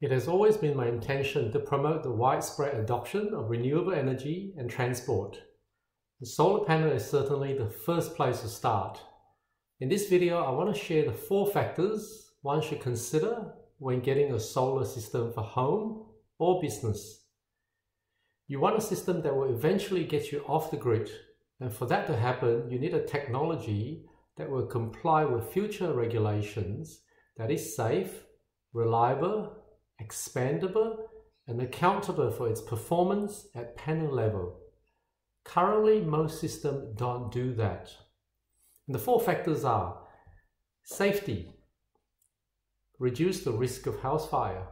It has always been my intention to promote the widespread adoption of renewable energy and transport. The solar panel is certainly the first place to start. In this video, I want to share the 4 factors one should consider when getting a solar system for home or business. You want a system that will eventually get you off the grid, and for that to happen, you need a technology that will comply with future regulations that is safe, reliable, expandable, and accountable for its performance at panel level. Currently, most systems don't do that. And the 4 factors are safety, reduce the risk of house fire,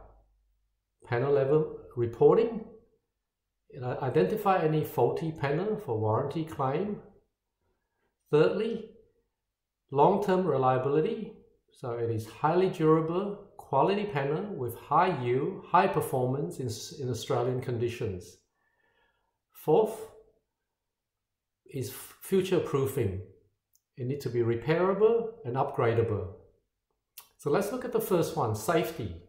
panel level reporting, identify any faulty panel for warranty claim. Thirdly, long-term reliability, so it is highly durable, quality panel with high yield, high performance in Australian conditions. Fourth is future-proofing. It needs to be repairable and upgradable. So let's look at the first one, safety.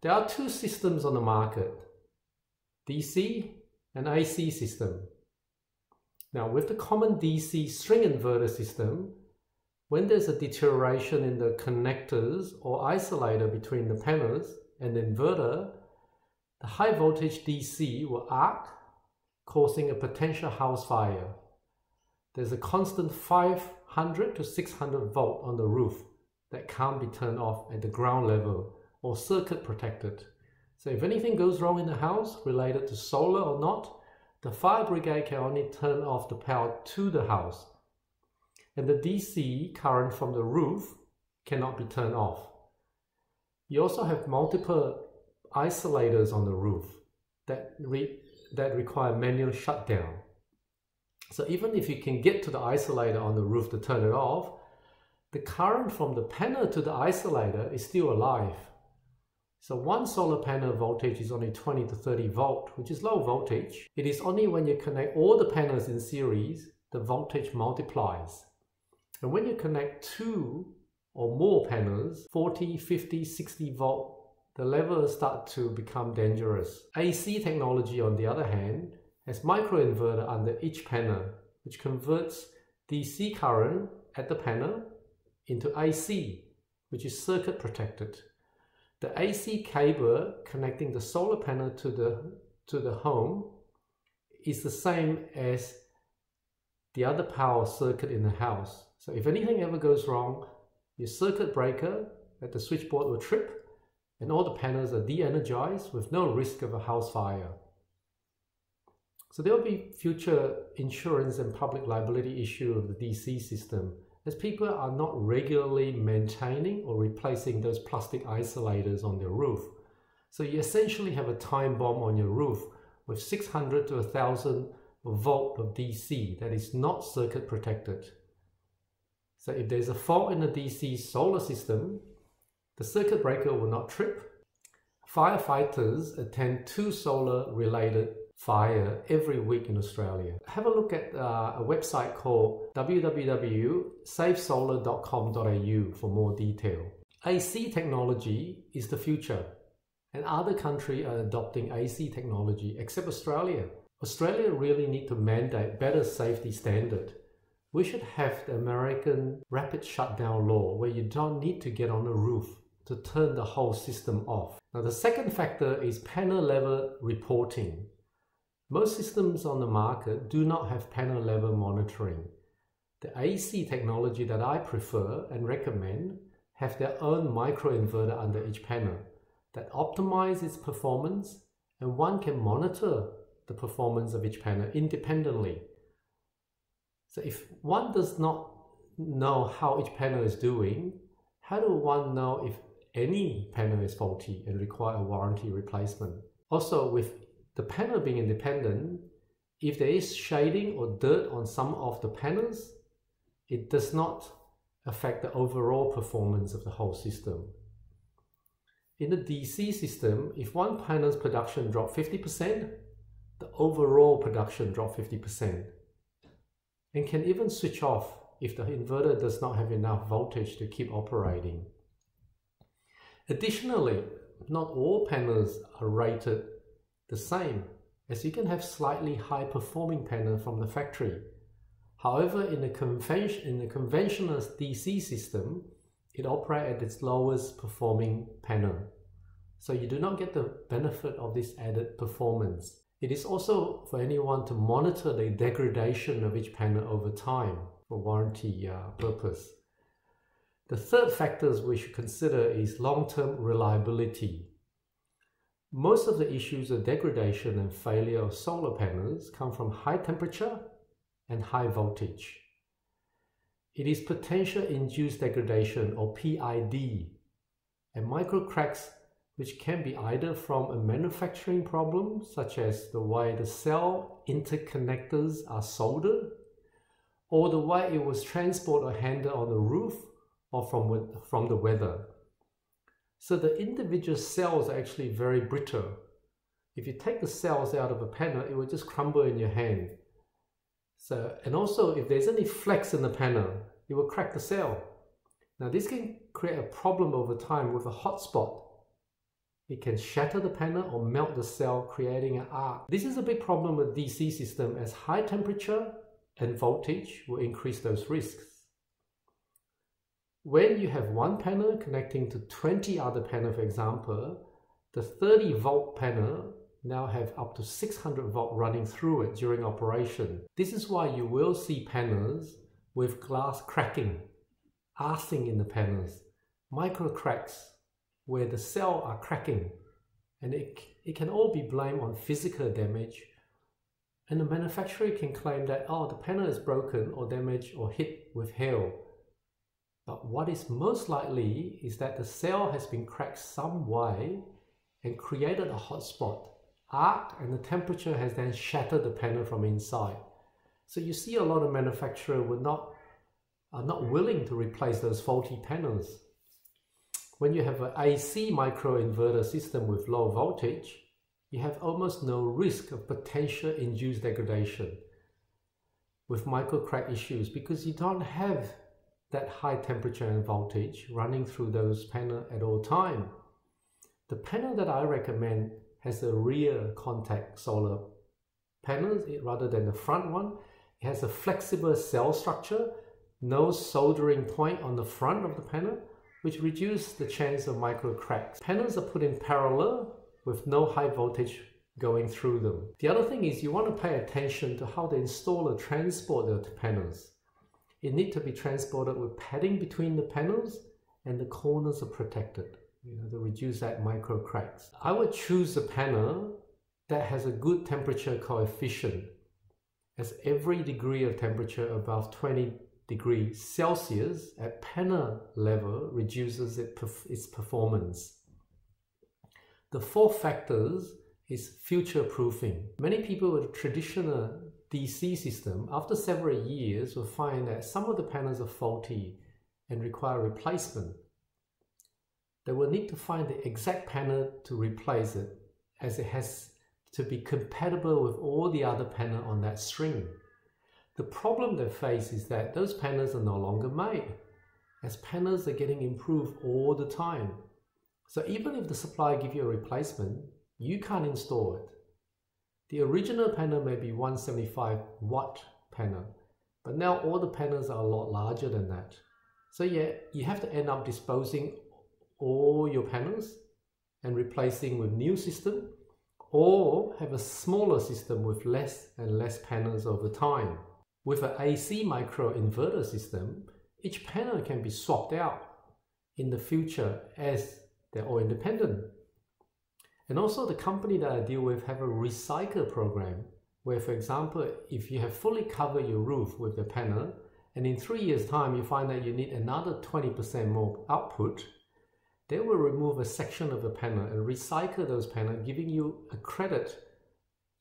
There are 2 systems on the market, DC and AC system. Now with the common DC string inverter system, when there's a deterioration in the connectors or isolator between the panels and the inverter, the high voltage DC will arc, causing a potential house fire. There's a constant 500 to 600 volt on the roof that can't be turned off at the ground level or circuit protected. So if anything goes wrong in the house related to solar or not, the fire brigade can only turn off the power to the house. And the DC current from the roof cannot be turned off. You also have multiple isolators on the roof that require manual shutdown. So even if you can get to the isolator on the roof to turn it off, the current from the panel to the isolator is still alive. So one solar panel voltage is only 20 to 30 volt, which is low voltage. It is only when you connect all the panels in series, the voltage multiplies. And when you connect 2 or more panels, 40, 50, 60 volt, the levels start to become dangerous. AC technology, on the other hand, has microinverter under each panel, which converts DC current at the panel into AC, which is circuit protected. The AC cable connecting the solar panel to the home is the same as the other power circuit in the house. So if anything ever goes wrong, your circuit breaker at the switchboard will trip and all the panels are de-energized with no risk of a house fire. So there will be future insurance and public liability issue of the DC system, as people are not regularly maintaining or replacing those plastic isolators on their roof. So you essentially have a time bomb on your roof with 600 to 1000 volt of DC that is not circuit protected. So if there's a fault in the DC solar system, the circuit breaker will not trip. Firefighters attend 2 solar related fire every week in Australia. Have a look at a website called www.safesolar.com.au for more detail. AC technology is the future, and other countries are adopting AC technology except Australia. Australia really need to mandate better safety standard. We should have the American rapid shutdown law where you don't need to get on the roof to turn the whole system off. Now the second factor is panel level reporting. Most systems on the market do not have panel level monitoring. The AC technology that I prefer and recommend have their own microinverter under each panel that optimize its performance, and one can monitor the performance of each panel independently. So if one does not know how each panel is doing, how do one know if any panel is faulty and require a warranty replacement? Also, with the panel being independent, if there is shading or dirt on some of the panels, it does not affect the overall performance of the whole system. In the DC system, if one panel's production dropped 50%, the overall production dropped 50%, and can even switch off if the inverter does not have enough voltage to keep operating. Additionally, not all panels are rated the same, as you can have slightly high performing panel from the factory. However, in the conventional DC system, it operates at its lowest performing panel. So you do not get the benefit of this added performance. It is also for anyone to monitor the degradation of each panel over time for warranty purpose. The third factors we should consider is long-term reliability. Most of the issues of degradation and failure of solar panels come from high temperature and high voltage. It is potential induced degradation, or PID, and micro cracks, which can be either from a manufacturing problem, such as the way the cell interconnectors are soldered, or the way it was transported or handled on the roof, or from the weather. So the individual cells are actually very brittle. If you take the cells out of a panel, it will just crumble in your hand. And also, if there's any flex in the panel, it will crack the cell. Now this can create a problem over time with a hot spot. It can shatter the panel or melt the cell, creating an arc. This is a big problem with DC system, as high temperature and voltage will increase those risks. When you have one panel connecting to 20 other panels, for example, the 30 volt panel now have up to 600 volt running through it during operation. This is why you will see panels with glass cracking, arcing in the panels, micro cracks where the cells are cracking, and it can all be blamed on physical damage, and the manufacturer can claim that, oh, the panel is broken or damaged or hit with hail. But what is most likely is that the cell has been cracked some way and created a hotspot, arc, and the temperature has then shattered the panel from inside. So you see a lot of manufacturers are not willing to replace those faulty panels. When you have an AC microinverter system with low voltage, you have almost no risk of potential induced degradation with micro crack issues, because you don't have that high temperature and voltage running through those panels at all time. The panel that I recommend has a rear contact solar panels rather than the front one. It has a flexible cell structure, no soldering point on the front of the panel, which reduces the chance of micro cracks. Panels are put in parallel with no high voltage going through them. The other thing is you want to pay attention to how the installer transport the panels. It needs to be transported with padding between the panels, and the corners are protected, to reduce that micro cracks. I would choose a panel that has a good temperature coefficient, as every degree of temperature above 20 degrees Celsius at panel level reduces its performance. The fourth factor is future proofing. Many people with a traditional DC system, after several years, will find that some of the panels are faulty and require replacement. They will need to find the exact panel to replace it, as it has to be compatible with all the other panels on that string. The problem they face is that those panels are no longer made, as panels are getting improved all the time. So even if the supplier gives you a replacement, you can't install it. The original panel may be 175 watt panel, but now all the panels are a lot larger than that. So yeah, you have to end up disposing all your panels and replacing with new system, or have a smaller system with less and less panels over time. With an AC microinverter system, each panel can be swapped out in the future as they're all independent. And also the company that I deal with have a recycle program where, for example, if you have fully covered your roof with the panel and in 3 years time you find that you need another 20% more output, they will remove a section of the panel and recycle those panels, giving you a credit,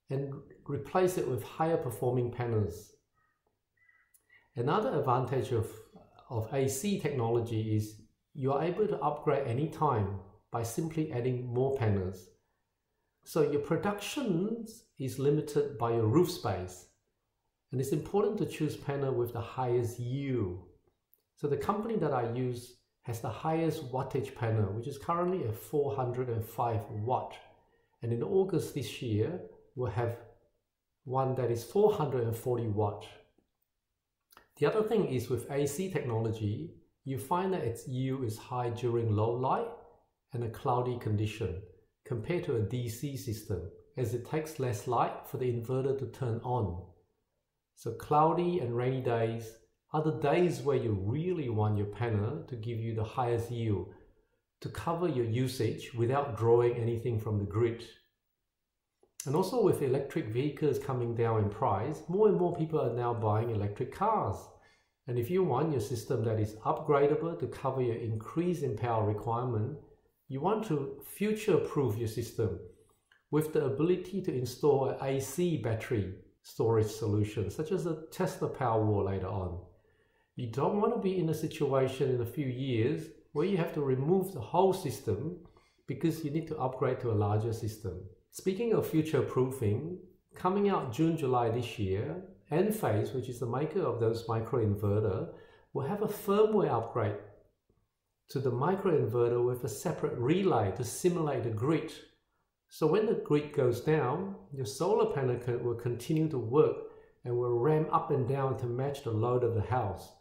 and replace it with higher performing panels. Another advantage of AC technology is you are able to upgrade anytime by simply adding more panels. So your production is limited by your roof space, and it's important to choose panel with the highest yield. So the company that I use has the highest wattage panel, which is currently at 405 watt. And in August this year, we'll have one that is 440 watt. The other thing is with AC technology, you find that its yield is high during low light and a cloudy condition compared to a DC system, as it takes less light for the inverter to turn on. So cloudy and rainy days are the days where you really want your panel to give you the highest yield to cover your usage without drawing anything from the grid. And also with electric vehicles coming down in price, more and more people are now buying electric cars. And if you want your system that is upgradable to cover your increase in power requirement, you want to future-proof your system with the ability to install an AC battery storage solution, such as a Tesla Powerwall later on. You don't want to be in a situation in a few years where you have to remove the whole system because you need to upgrade to a larger system. Speaking of future-proofing, coming out June, July this year, Enphase, which is the maker of those microinverter, will have a firmware upgrade to the microinverter with a separate relay to simulate the grid. So when the grid goes down, your solar panel will continue to work and will ramp up and down to match the load of the house.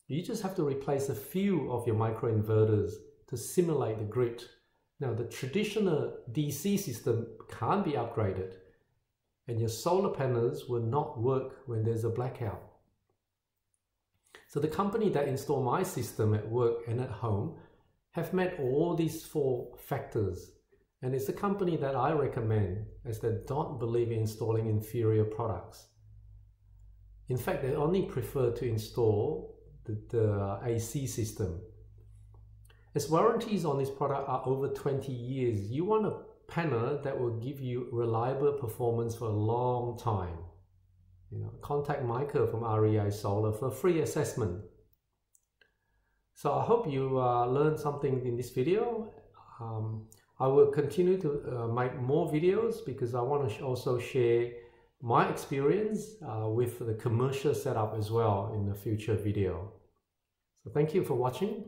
You just have to replace a few of your microinverters to simulate the grid. Now, the traditional DC system can't be upgraded, and your solar panels will not work when there's a blackout. So the company that installed my system at work and at home have met all these 4 factors, and it's a company that I recommend, as they don't believe in installing inferior products. In fact, they only prefer to install the AC system. As warranties on this product are over 20 years, you want a panel that will give you reliable performance for a long time. Contact Michael from REA Solar for a free assessment. So I hope you learned something in this video. I will continue to make more videos because I want to also share my experience with the commercial setup as well in the future video. So thank you for watching.